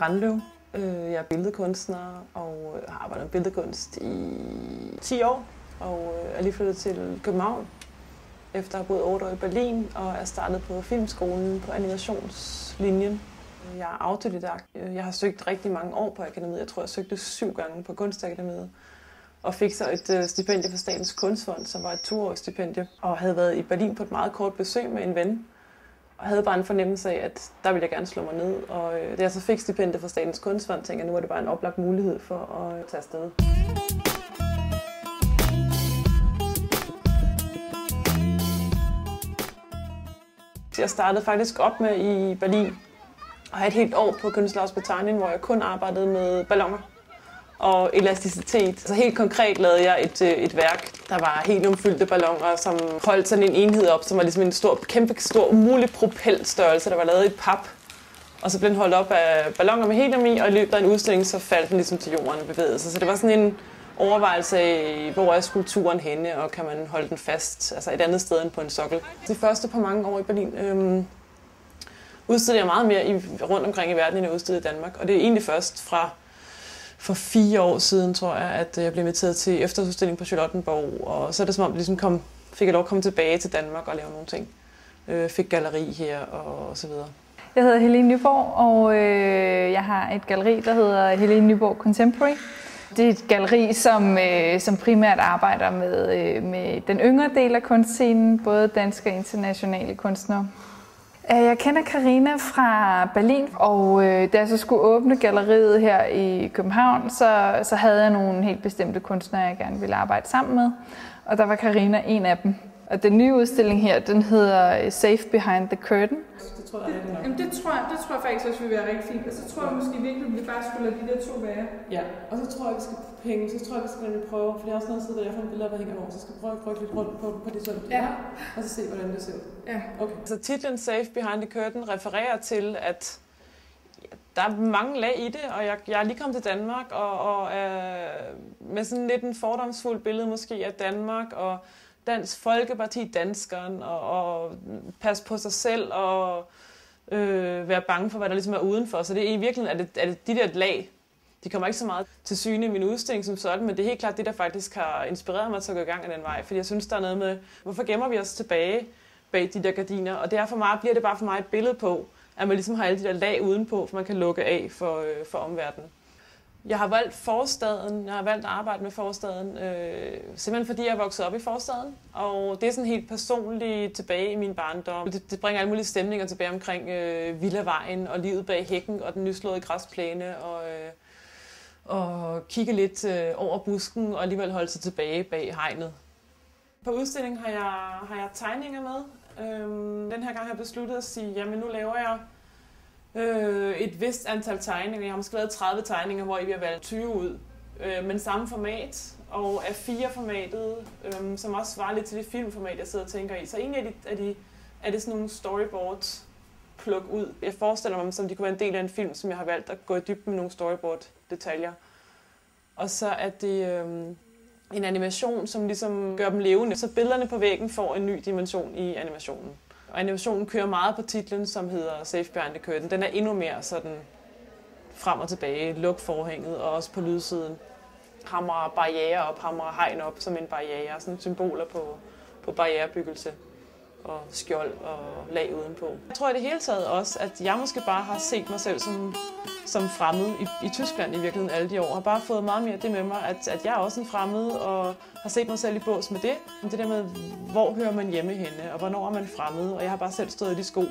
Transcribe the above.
Randløv. Jeg er billedkunstner og har arbejdet med billedkunst i 10 år. Og er lige flyttet til København efter at have boet 8 år i Berlin og er startet på filmskolen på animationslinjen. Jeg er autodidakt. Jeg har søgt rigtig mange år på akademiet. Jeg tror, jeg søgte 7 gange på Kunstakademiet. Og fik så et stipendie fra Statens Kunstfond, som var et 2-årigt stipendie. Og havde været i Berlin på et meget kort besøg med en ven. Og havde bare en fornemmelse af, at der ville jeg gerne slå mig ned. Og da jeg så fik stipendiet fra Statens Kunstfond, tænkte jeg, nu var det bare en oplagt mulighed for at tage afsted. Jeg startede faktisk op med i Berlin og havde et helt år på Künstlerhaus, hvor jeg kun arbejdede med balloner og elasticitet. Så helt konkret lavede jeg et værk, der var heliumfyldte balloner, som holdt sådan en enhed op, som var ligesom en kæmpe stor, umulig propelstørrelse, der var lavet i pap. Og så blev den holdt op af balloner med helium i, og i løbet af en udstilling, så faldt den ligesom til jorden og bevægede sig. Så det var sådan en overvejelse af, hvor er skulpturen henne, og kan man holde den fast, altså et andet sted end på en sokkel. De første par mange år i Berlin udstillede jeg meget mere rundt omkring i verden, end jeg udstillede i Danmark. Og det er egentlig først for 4 år siden, tror jeg, at jeg blev inviteret til efterudstilling på Charlottenborg. Og så er det som om, det ligesom fik jeg lov at komme tilbage til Danmark og lave nogle ting. Fik galleri her og så videre. Jeg hedder Helene Nyborg, og jeg har et galleri, der hedder Helene Nyborg Contemporary. Det er et galleri, som primært arbejder med den yngre del af kunstscenen, både danske og internationale kunstnere. Jeg kender Karina fra Berlin, og da jeg så skulle åbne galleriet her i København, så havde jeg nogle helt bestemte kunstnere, jeg gerne ville arbejde sammen med. Og der var Karina en af dem. Og den nye udstilling her, den hedder Safe Behind the Curtain. Det tror jeg faktisk også vil være rigtig fint. Og så tror jeg måske virkelig, at vi bare skulle lade de der 2 være. Ja, og så tror jeg, vi skal prøve, for jeg har også noget sted, der jeg får en billede, der hænger over, så skal vi prøve at rykke lidt rundt på det sådan, og så se, hvordan det ser ud. Ja. Okay. Så titlen Safe Behind the Curtain refererer til, at der er mange lag i det, og jeg er lige kommet til Danmark, og med sådan lidt en fordomsfuld billede måske af Danmark, og Dansk Folkeparti, danskeren, og passe på sig selv, og være bange for, hvad der ligesom er udenfor. Så det er i virkeligheden, er det de der lag, de kommer ikke så meget til syne i min udstilling som sådan, men det er helt klart det, der faktisk har inspireret mig til at gå i gang af den vej. Fordi jeg synes, der er noget med, hvorfor gemmer vi os tilbage bag de der gardiner? Og bliver det bare for mig et billede på, at man ligesom har alle de der lag udenpå, for man kan lukke af for omverdenen. Jeg har valgt forstaden. Jeg har valgt at arbejde med forstaden, simpelthen fordi jeg er vokset op i forstaden. Og det er sådan helt personligt tilbage i min barndom. Det bringer alle mulige stemninger tilbage omkring Villavejen og livet bag hækken og den nyslåede græsplæne. Og kigge lidt over busken og alligevel holde sig tilbage bag hegnet. På udstillingen har jeg tegninger med. Den her gang har jeg besluttet at sige, jamen nu laver jeg et vist antal tegninger. Jeg har måske lavet 30 tegninger, hvor vi har valgt 20 ud. Men samme format, og A4-formatet, som også svarer lidt til det filmformat, jeg sidder og tænker i. Så egentlig er det sådan nogle storyboards pluk ud. Jeg forestiller mig, som de kunne være en del af en film, som jeg har valgt at gå i dybden med nogle storyboard-detaljer. Og så er det en animation, som ligesom gør dem levende. Så billederne på væggen får en ny dimension i animationen. Og animationen kører meget på titlen, som hedder Safe Behind the Curtain. Den er endnu mere sådan frem og tilbage, luk forhænget, og også på lydsiden. Hamrer barrierer op, hamrer hegn op som en barriere, sådan symboler på barrierebyggelse og skjold og lag udenpå. Jeg tror i det hele taget også, at jeg måske bare har set mig selv som fremmed i Tyskland i virkeligheden alle de år. Jeg har bare fået meget mere det med mig, at jeg er også en fremmed og har set mig selv i bås med det. Det der med, hvor hører man hjemme henne, og hvornår er man fremmed, og jeg har bare selv stået i de sko